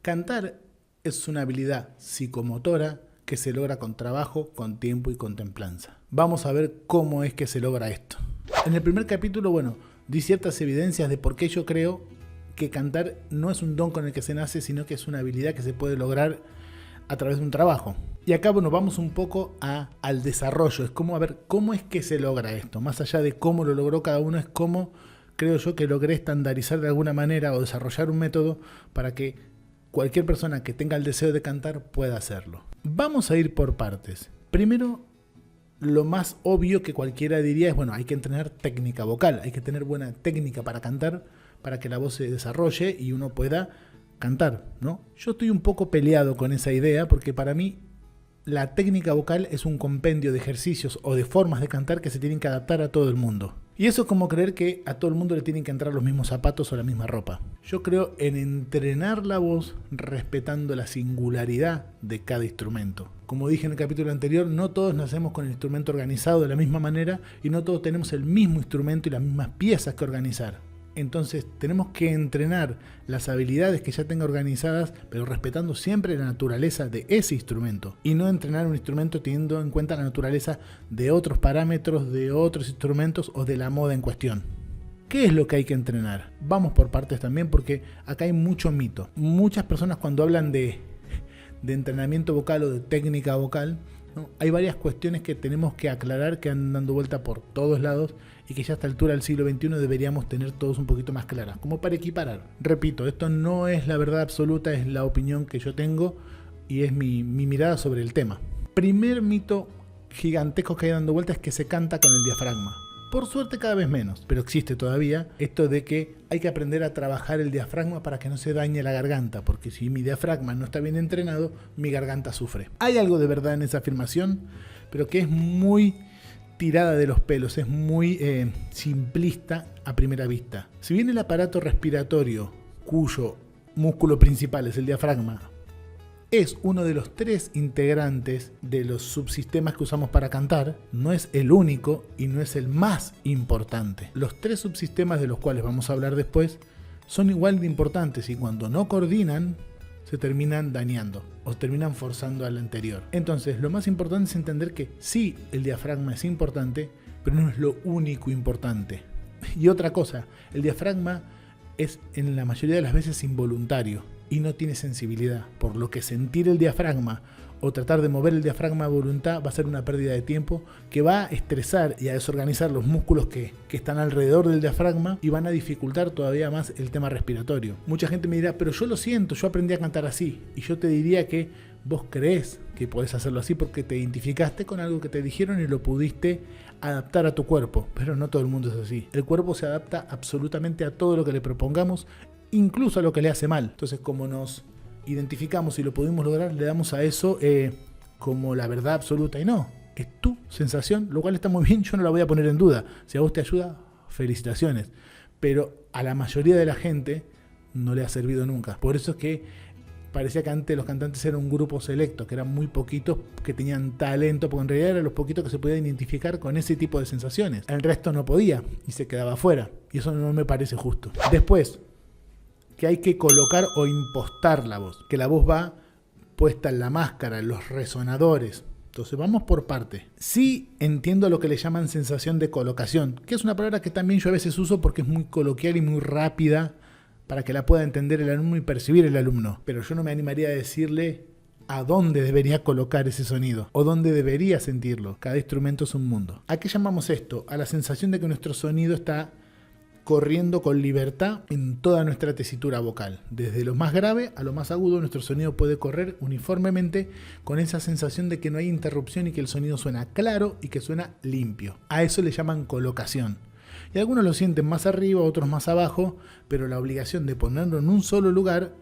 Cantar es una habilidad psicomotora que se logra con trabajo, con tiempo y con templanza. Vamos a ver cómo es que se logra esto. En el primer capítulo, di ciertas evidencias de por qué yo creo que cantar no es un don con el que se nace, sino que es una habilidad que se puede lograr a través de un trabajo. Y acá, vamos un poco al desarrollo. Es como a ver cómo es que se logra esto. Más allá de cómo lo logró cada uno, es cómo creo yo que logré estandarizar de alguna manera o desarrollar un método para que cualquier persona que tenga el deseo de cantar pueda hacerlo. Vamos a ir por partes. Primero, lo más obvio que cualquiera diría es, hay que entrenar técnica vocal, hay que tener buena técnica para cantar, para que la voz se desarrolle y uno pueda cantar, ¿no? Yo estoy un poco peleado con esa idea porque para mí la técnica vocal es un compendio de ejercicios o de formas de cantar que se tienen que adaptar a todo el mundo. Y eso es como creer que a todo el mundo le tienen que entrar los mismos zapatos o la misma ropa. Yo creo en entrenar la voz respetando la singularidad de cada instrumento. Como dije en el capítulo anterior, no todos nacemos con el instrumento organizado de la misma manera y no todos tenemos el mismo instrumento y las mismas piezas que organizar. Entonces tenemos que entrenar las habilidades que ya tenga organizadas, pero respetando siempre la naturaleza de ese instrumento. Y no entrenar un instrumento teniendo en cuenta la naturaleza de otros parámetros, de otros instrumentos o de la moda en cuestión. ¿Qué es lo que hay que entrenar? Vamos por partes también porque acá hay mucho mito. Muchas personas cuando hablan de entrenamiento vocal o de técnica vocal, ¿no? Hay varias cuestiones que tenemos que aclarar que andan dando vuelta por todos lados y que ya a esta altura del siglo XXI deberíamos tener todos un poquito más claras, como para equiparar. Repito, esto no es la verdad absoluta, es la opinión que yo tengo y es mi mirada sobre el tema. Primer mito gigantesco que hay dando vuelta es que se canta con el diafragma. Por suerte cada vez menos, pero existe todavía esto de que hay que aprender a trabajar el diafragma para que no se dañe la garganta, porque si mi diafragma no está bien entrenado, mi garganta sufre. Hay algo de verdad en esa afirmación, pero que es muy tirada de los pelos, es muy simplista a primera vista. Si bien el aparato respiratorio, cuyo músculo principal es el diafragma, es uno de los 3 integrantes de los subsistemas que usamos para cantar, no es el único y no es el más importante. Los 3 subsistemas de los cuales vamos a hablar después son igual de importantes y cuando no coordinan se terminan dañando o terminan forzando al anterior. Entonces lo más importante es entender que sí, el diafragma es importante, pero no es lo único importante. Y otra cosa, el diafragma es en la mayoría de las veces involuntario y no tiene sensibilidad, por lo que sentir el diafragma o tratar de mover el diafragma a voluntad va a ser una pérdida de tiempo que va a estresar y a desorganizar los músculos que están alrededor del diafragma y van a dificultar todavía más el tema respiratorio. Mucha gente me dirá, pero yo lo siento, yo aprendí a cantar así. Y yo te diría que vos creés que podés hacerlo así porque te identificaste con algo que te dijeron y lo pudiste adaptar a tu cuerpo, pero no todo el mundo es así. El cuerpo se adapta absolutamente a todo lo que le propongamos, incluso a lo que le hace mal. Entonces, como nos identificamos y lo pudimos lograr, le damos a eso como la verdad absoluta y no, es tu sensación, lo cual está muy bien, yo no la voy a poner en duda. Si a vos te ayuda, felicitaciones, pero a la mayoría de la gente no le ha servido nunca. Por eso es que parecía que antes los cantantes eran un grupo selecto, que eran muy poquitos que tenían talento, porque en realidad eran los poquitos que se podían identificar con ese tipo de sensaciones. El resto no podía y se quedaba afuera, y eso no me parece justo. Después, que hay que colocar o impostar la voz, que la voz va puesta en la máscara, en los resonadores. Entonces vamos por parte. Sí entiendo lo que le llaman sensación de colocación, que es una palabra que también yo a veces uso porque es muy coloquial y muy rápida para que la pueda entender el alumno y percibir el alumno. Pero yo no me animaría a decirle a dónde debería colocar ese sonido o dónde debería sentirlo. Cada instrumento es un mundo. ¿A qué llamamos esto? A la sensación de que nuestro sonido está corriendo con libertad en toda nuestra tesitura vocal. Desde lo más grave a lo más agudo, nuestro sonido puede correr uniformemente con esa sensación de que no hay interrupción y que el sonido suena claro y que suena limpio. A eso le llaman colocación. Y algunos lo sienten más arriba, otros más abajo, pero la obligación de ponerlo en un solo lugar,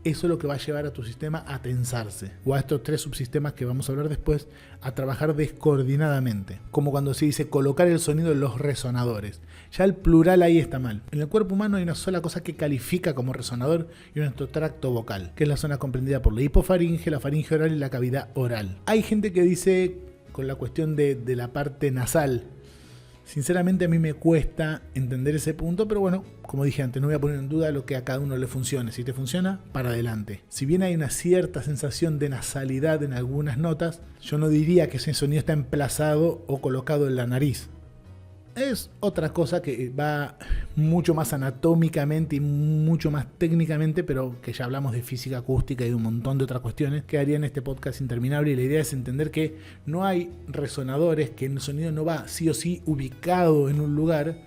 eso es lo que va a llevar a tu sistema a tensarse, o a estos 3 subsistemas que vamos a hablar después, a trabajar descoordinadamente, como cuando se dice colocar el sonido en los resonadores. Ya el plural ahí está mal. En el cuerpo humano hay una sola cosa que califica como resonador y nuestro tracto vocal, que es la zona comprendida por la hipofaringe, la faringe oral y la cavidad oral. Hay gente que dice, con la cuestión de la parte nasal, Sinceramente a mí me cuesta entender ese punto, pero bueno, como dije antes, no voy a poner en duda lo que a cada uno le funcione. Si te funciona, para adelante. Si bien hay una cierta sensación de nasalidad en algunas notas, yo no diría que ese sonido está emplazado o colocado en la nariz. Es otra cosa que va mucho más anatómicamente y mucho más técnicamente, pero que ya hablamos de física acústica y de un montón de otras cuestiones que harían este podcast interminable. Y la idea es entender que no hay resonadores, que el sonido no va sí o sí ubicado en un lugar,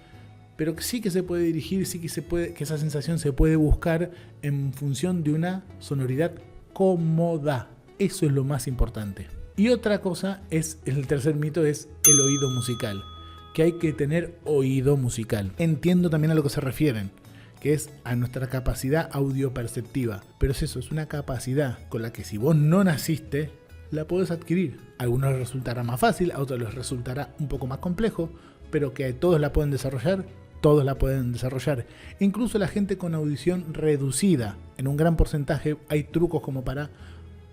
pero que sí que se puede dirigir, sí que se puede, que esa sensación se puede buscar en función de una sonoridad cómoda. Eso es lo más importante. Y otra cosa es, el tercer mito es el oído musical. Que hay que tener oído musical. Entiendo también a lo que se refieren, que es a nuestra capacidad audioperceptiva. Pero es eso, es una capacidad con la que si vos no naciste, la podés adquirir. A algunos les resultará más fácil, a otros les resultará un poco más complejo, pero que todos la pueden desarrollar, todos la pueden desarrollar. Incluso la gente con audición reducida, en un gran porcentaje hay trucos como para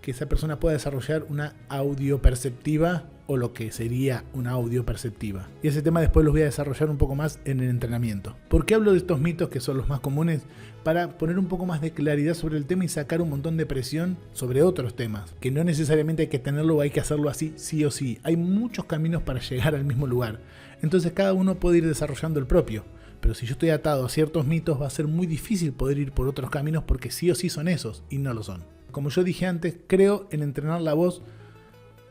que esa persona pueda desarrollar una audioperceptiva o lo que sería una audioperceptiva. Y ese tema después los voy a desarrollar un poco más en el entrenamiento. ¿Por qué hablo de estos mitos que son los más comunes? Para poner un poco más de claridad sobre el tema y sacar un montón de presión sobre otros temas, que no necesariamente hay que tenerlo o hay que hacerlo así, sí o sí. Hay muchos caminos para llegar al mismo lugar. Entonces cada uno puede ir desarrollando el propio. Pero si yo estoy atado a ciertos mitos, va a ser muy difícil poder ir por otros caminos porque sí o sí son esos y no lo son. Como yo dije antes, creo en entrenar la voz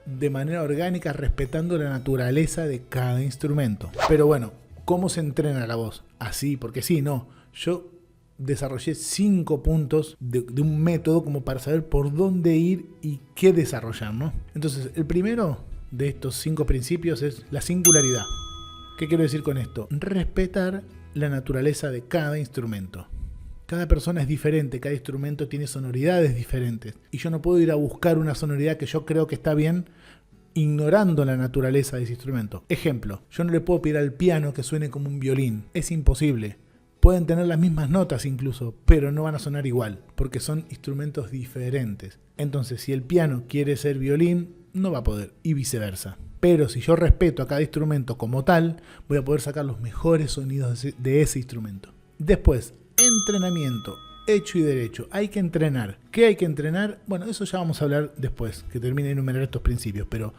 de manera orgánica, respetando la naturaleza de cada instrumento. Pero bueno, ¿cómo se entrena la voz? Así, porque sí, no. Yo desarrollé 5 puntos de un método como para saber por dónde ir y qué desarrollar, ¿no? Entonces, el primero de estos 5 principios es la singularidad. ¿Qué quiero decir con esto? Respetar la naturaleza de cada instrumento. Cada persona es diferente, cada instrumento tiene sonoridades diferentes. Y yo no puedo ir a buscar una sonoridad que yo creo que está bien ignorando la naturaleza de ese instrumento. Ejemplo, yo no le puedo pedir al piano que suene como un violín. Es imposible. Pueden tener las mismas notas incluso, pero no van a sonar igual, porque son instrumentos diferentes. Entonces, si el piano quiere ser violín, no va a poder, y viceversa. Pero si yo respeto a cada instrumento como tal, voy a poder sacar los mejores sonidos de ese instrumento. Después, entrenamiento, hecho y derecho. Hay que entrenar. ¿Qué hay que entrenar? Bueno, eso ya vamos a hablar después, que termine de enumerar estos principios. Pero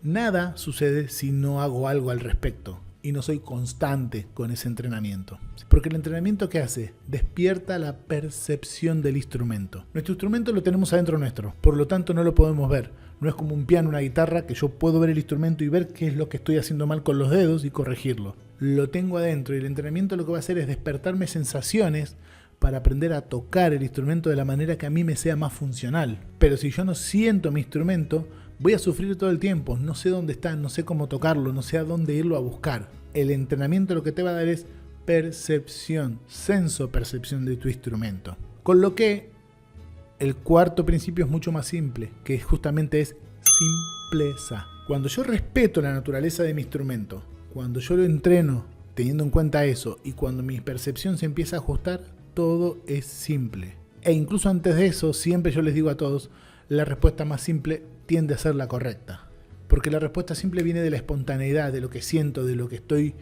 nada sucede si no hago algo al respecto y no soy constante con ese entrenamiento. Porque el entrenamiento, ¿qué hace? Despierta la percepción del instrumento. Nuestro instrumento lo tenemos adentro nuestro, por lo tanto no lo podemos ver. No es como un piano, una guitarra, que yo puedo ver el instrumento y ver qué es lo que estoy haciendo mal con los dedos y corregirlo. Lo tengo adentro y el entrenamiento lo que va a hacer es despertarme sensaciones para aprender a tocar el instrumento de la manera que a mí me sea más funcional. Pero si yo no siento mi instrumento, voy a sufrir todo el tiempo. No sé dónde está, no sé cómo tocarlo, no sé a dónde irlo a buscar. El entrenamiento lo que te va a dar es percepción, senso-percepción de tu instrumento. Con lo que el cuarto principio es mucho más simple, que justamente es simpleza. Cuando yo respeto la naturaleza de mi instrumento, cuando yo lo entreno teniendo en cuenta eso y cuando mi percepción se empieza a ajustar, todo es simple. E incluso antes de eso, siempre yo les digo a todos, la respuesta más simple tiende a ser la correcta. Porque la respuesta simple viene de la espontaneidad, de lo que siento, de lo que estoy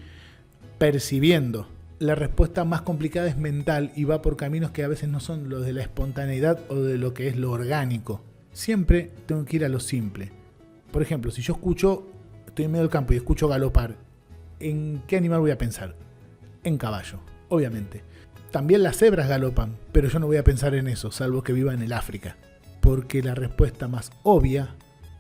percibiendo. La respuesta más complicada es mental y va por caminos que a veces no son los de la espontaneidad o de lo que es lo orgánico. Siempre tengo que ir a lo simple. Por ejemplo, si yo estoy en medio del campo y escucho galopar, ¿en qué animal voy a pensar? En caballo, obviamente. También las cebras galopan, pero yo no voy a pensar en eso, salvo que viva en el África. Porque la respuesta más obvia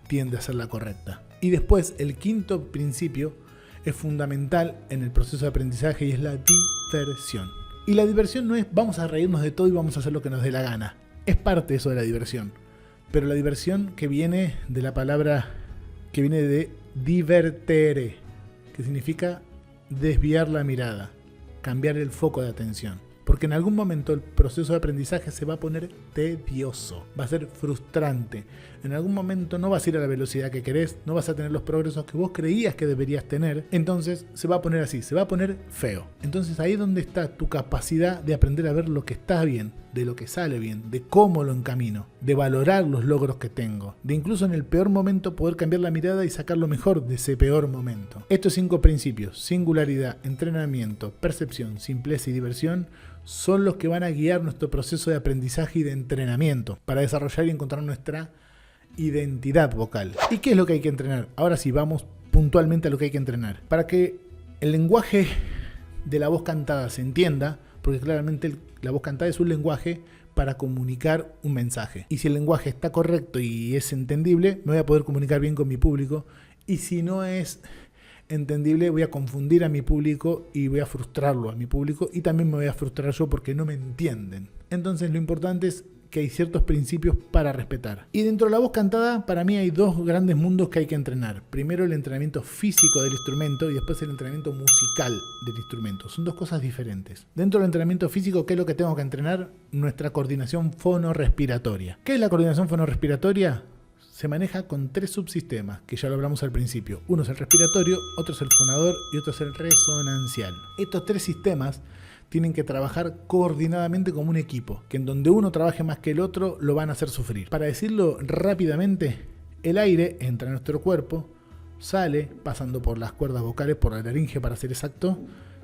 tiende a ser la correcta. Y después, el quinto principio es fundamental en el proceso de aprendizaje y es la diversión. Y la diversión no es vamos a reírnos de todo y vamos a hacer lo que nos dé la gana. Es parte eso de la diversión. Pero la diversión que viene de la palabra que viene de divertere, que significa desviar la mirada, cambiar el foco de atención. Porque en algún momento el proceso de aprendizaje se va a poner tedioso, va a ser frustrante. En algún momento no vas a ir a la velocidad que querés, no vas a tener los progresos que vos creías que deberías tener. Entonces se va a poner así, se va a poner feo. Entonces ahí es donde está tu capacidad de aprender a ver lo que está bien de lo que sale bien, de cómo lo encamino, de valorar los logros que tengo, de incluso en el peor momento poder cambiar la mirada y sacar lo mejor de ese peor momento. Estos 5 principios, singularidad, entrenamiento, percepción, simpleza y diversión, son los que van a guiar nuestro proceso de aprendizaje y de entrenamiento para desarrollar y encontrar nuestra identidad vocal. ¿Y qué es lo que hay que entrenar? Ahora sí, vamos puntualmente a lo que hay que entrenar. Para que el lenguaje de la voz cantada se entienda, porque claramente la voz cantada es un lenguaje para comunicar un mensaje. Y si el lenguaje está correcto y es entendible, me voy a poder comunicar bien con mi público. Y si no es entendible, voy a confundir a mi público y voy a frustrarlo a mi público. Y también me voy a frustrar yo porque no me entienden. Entonces lo importante es que hay ciertos principios para respetar. Y dentro de la voz cantada, para mí hay 2 grandes mundos que hay que entrenar. Primero el entrenamiento físico del instrumento y después el entrenamiento musical del instrumento. Son 2 cosas diferentes. Dentro del entrenamiento físico, ¿qué es lo que tengo que entrenar? Nuestra coordinación fonorrespiratoria. ¿Qué es la coordinación fonorrespiratoria? Se maneja con 3 subsistemas, que ya lo hablamos al principio. Uno es el respiratorio, otro es el fonador y otro es el resonancial. Estos 3 sistemas tienen que trabajar coordinadamente como un equipo, que en donde uno trabaje más que el otro lo van a hacer sufrir. Para decirlo rápidamente, el aire entra en nuestro cuerpo, sale pasando por las cuerdas vocales, por la laringe para ser exacto,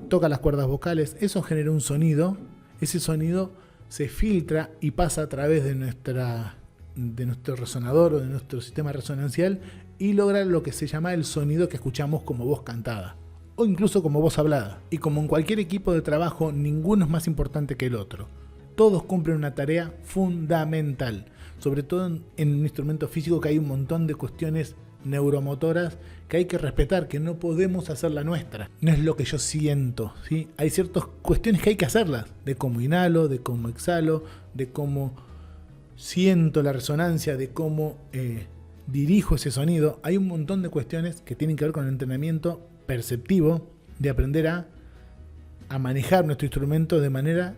toca las cuerdas vocales, eso genera un sonido, ese sonido se filtra y pasa a través de nuestro resonador o de nuestro sistema resonancial y logra lo que se llama el sonido que escuchamos como voz cantada o incluso como voz hablada. Y como en cualquier equipo de trabajo, ninguno es más importante que el otro. Todos cumplen una tarea fundamental, sobre todo en un instrumento físico que hay un montón de cuestiones neuromotoras que hay que respetar, que no podemos hacer la nuestra. No es lo que yo siento, ¿sí? Hay ciertas cuestiones que hay que hacerlas, de cómo inhalo, de cómo exhalo, de cómo siento la resonancia, de cómo dirijo ese sonido. Hay un montón de cuestiones que tienen que ver con el entrenamiento perceptivo, de aprender a manejar nuestro instrumento de manera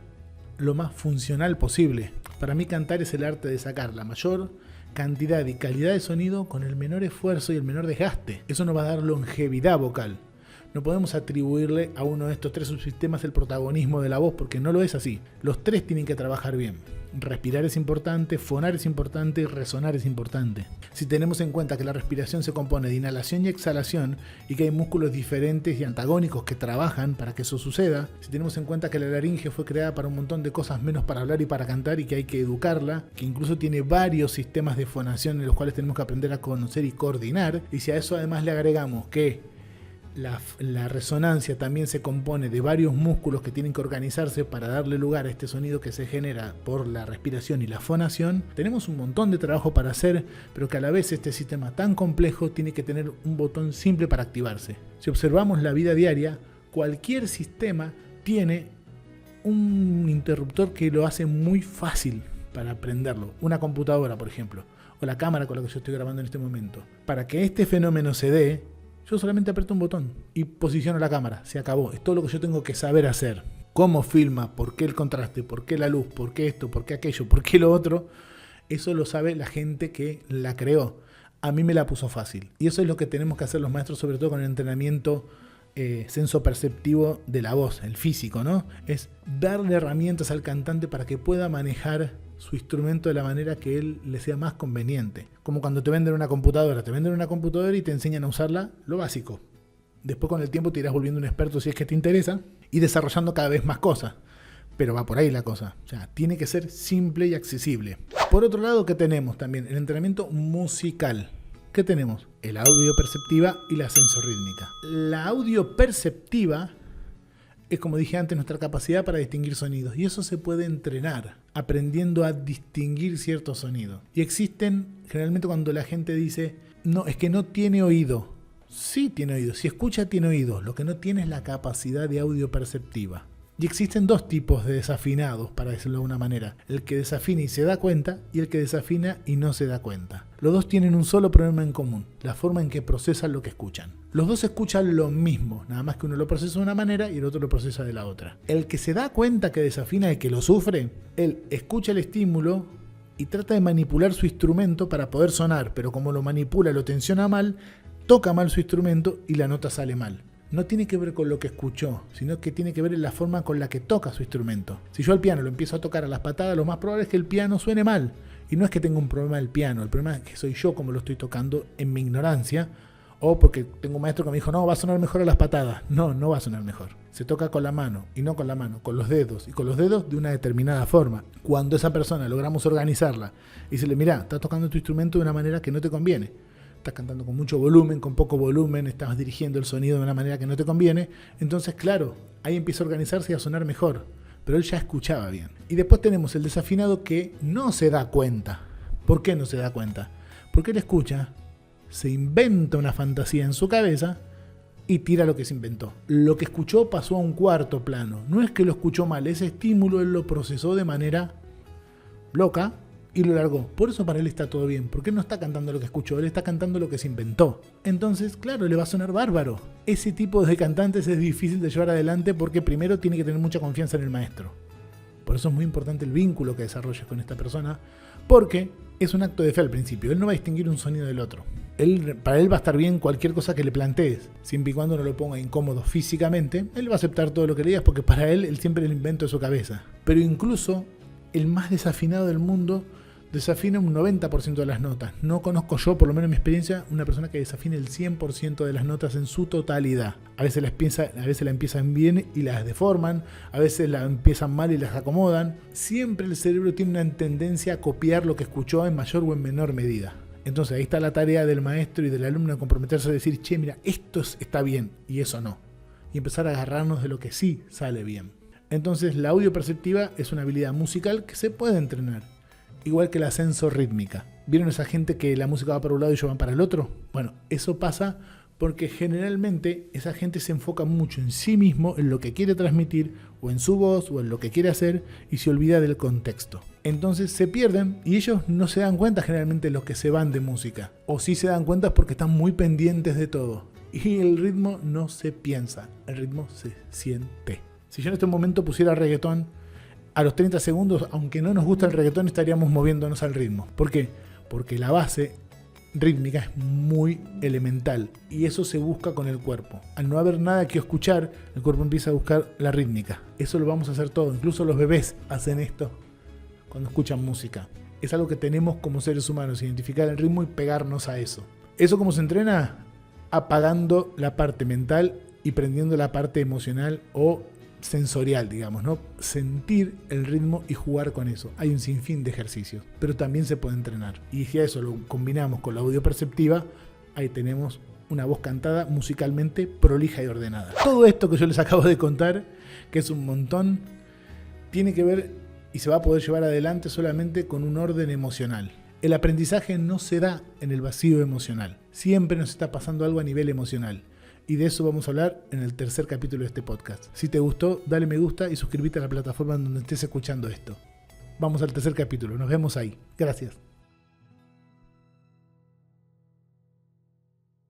lo más funcional posible. Para mí cantar es el arte de sacar la mayor cantidad y calidad de sonido con el menor esfuerzo y el menor desgaste. Eso nos va a dar longevidad vocal. No podemos atribuirle a uno de estos 3 subsistemas el protagonismo de la voz porque no lo es así. Los 3 tienen que trabajar bien. Respirar es importante, fonar es importante y resonar es importante. Si tenemos en cuenta que la respiración se compone de inhalación y exhalación y que hay músculos diferentes y antagónicos que trabajan para que eso suceda, si tenemos en cuenta que la laringe fue creada para un montón de cosas menos para hablar y para cantar y que hay que educarla, que incluso tiene varios sistemas de fonación en los cuales tenemos que aprender a conocer y coordinar, y si a eso además le agregamos que la resonancia también se compone de varios músculos que tienen que organizarse para darle lugar a este sonido que se genera por la respiración y la fonación. Tenemos un montón de trabajo para hacer, pero que a la vez este sistema tan complejo tiene que tener un botón simple para activarse. Si observamos la vida diaria, cualquier sistema tiene un interruptor que lo hace muy fácil para aprenderlo. Una computadora, por ejemplo, o la cámara con la que yo estoy grabando en este momento. Para que este fenómeno se dé, yo solamente aprieto un botón y posiciono la cámara. Se acabó. Es todo lo que yo tengo que saber hacer. Cómo filma, por qué el contraste, por qué la luz, por qué esto, por qué aquello, por qué lo otro. Eso lo sabe la gente que la creó. A mí me la puso fácil. Y eso es lo que tenemos que hacer los maestros, sobre todo con el entrenamiento sensoperceptivo de la voz, el físico, ¿no? Es darle herramientas al cantante para que pueda manejar su instrumento de la manera que él le sea más conveniente. Como cuando te venden una computadora. Te venden una computadora y te enseñan a usarla lo básico. Después con el tiempo te irás volviendo un experto si es que te interesa y desarrollando cada vez más cosas. Pero va por ahí la cosa. O sea, tiene que ser simple y accesible. Por otro lado, ¿qué tenemos también? El entrenamiento musical. ¿Qué tenemos? El audio perceptiva y la sensorrítmica. La audio perceptiva es, como dije antes, nuestra capacidad para distinguir sonidos. Y eso se puede entrenar, aprendiendo a distinguir ciertos sonidos. Y existen, generalmente cuando la gente dice, no, es que no tiene oído. Sí tiene oído. Si escucha, tiene oído. Lo que no tiene es la capacidad de audio perceptiva. Y existen 2 tipos de desafinados, para decirlo de una manera. El que desafina y se da cuenta, y el que desafina y no se da cuenta. Los 2 tienen un solo problema en común, la forma en que procesan lo que escuchan. Los 2 escuchan lo mismo, nada más que uno lo procesa de una manera y el otro lo procesa de la otra. El que se da cuenta que desafina y que lo sufre, él escucha el estímulo y trata de manipular su instrumento para poder sonar, pero como lo manipula, lo tensiona mal, toca mal su instrumento y la nota sale mal. no tiene que ver con lo que escuchó, sino que tiene que ver en la forma con la que toca su instrumento. Si yo al piano lo empiezo a tocar a las patadas, lo más probable es que el piano suene mal. Y no es que tenga un problema del piano, el problema es que soy yo como lo estoy tocando en mi ignorancia, o porque tengo un maestro que me dijo, no, va a sonar mejor a las patadas. No, no va a sonar mejor. Se toca con la mano, y no con la mano, con los dedos, y con los dedos de una determinada forma. Cuando esa persona logramos organizarla y decirle, mira, estás tocando tu instrumento de una manera que no te conviene. Estás cantando con mucho volumen, con poco volumen, estás dirigiendo el sonido de una manera que no te conviene. Entonces, claro, ahí empieza a organizarse y a sonar mejor. Pero él ya escuchaba bien. Y después tenemos el desafinado que no se da cuenta. ¿Por qué no se da cuenta? Porque él escucha, se inventa una fantasía en su cabeza y tira lo que se inventó. Lo que escuchó pasó a un cuarto plano. No es que lo escuchó mal, ese estímulo él lo procesó de manera loca y lo largó. Por eso para él está todo bien, porque él no está cantando lo que escuchó, él está cantando lo que se inventó. Entonces, claro, le va a sonar bárbaro. Ese tipo de cantantes es difícil de llevar adelante porque primero tiene que tener mucha confianza en el maestro. Por eso es muy importante el vínculo que desarrolles con esta persona, porque es un acto de fe al principio. Él no va a distinguir un sonido del otro. Para él va a estar bien cualquier cosa que le plantees, siempre y cuando no lo ponga incómodo físicamente. Él va a aceptar todo lo que le digas porque para él siempre el invento de su cabeza. Pero incluso el más desafinado del mundo desafina un 90% de las notas. No conozco yo, por lo menos en mi experiencia, una persona que desafine el 100% de las notas en su totalidad. A veces la empiezan bien y las deforman, a veces la empiezan mal y las acomodan. Siempre el cerebro tiene una tendencia a copiar lo que escuchó en mayor o en menor medida. Entonces ahí está la tarea del maestro y del alumno, comprometerse a decir, che, mira, esto está bien y eso no. Y empezar a agarrarnos de lo que sí sale bien. Entonces la audio perceptiva es una habilidad musical que se puede entrenar. Igual que la sensorrítmica. ¿Vieron esa gente que la música va para un lado y ellos van para el otro? Bueno, eso pasa porque generalmente esa gente se enfoca mucho en sí mismo, en lo que quiere transmitir, o en su voz, o en lo que quiere hacer, y se olvida del contexto. Entonces se pierden y ellos no se dan cuenta generalmente los que se van de música. O sí se dan cuenta porque están muy pendientes de todo. Y el ritmo no se piensa, el ritmo se siente. Si yo en este momento pusiera reggaetón, a los 30 segundos, aunque no nos gusta el reggaetón, estaríamos moviéndonos al ritmo. ¿Por qué? Porque la base rítmica es muy elemental y eso se busca con el cuerpo. Al no haber nada que escuchar, el cuerpo empieza a buscar la rítmica. Eso lo vamos a hacer todo. Incluso los bebés hacen esto cuando escuchan música. Es algo que tenemos como seres humanos, identificar el ritmo y pegarnos a eso. ¿Eso cómo se entrena? Apagando la parte mental y prendiendo la parte emocional o sensorial, digamos, ¿no? Sentir el ritmo y jugar con eso. Hay un sinfín de ejercicios, pero también se puede entrenar. Y si a eso lo combinamos con la audio perceptiva, ahí tenemos una voz cantada musicalmente prolija y ordenada. Todo esto que yo les acabo de contar, que es un montón, tiene que ver y se va a poder llevar adelante solamente con un orden emocional. El aprendizaje no se da en el vacío emocional. Siempre nos está pasando algo a nivel emocional. Y de eso vamos a hablar en el tercer capítulo de este podcast. Si te gustó, dale me gusta y suscríbete a la plataforma en donde estés escuchando esto. Vamos al tercer capítulo, nos vemos ahí. Gracias.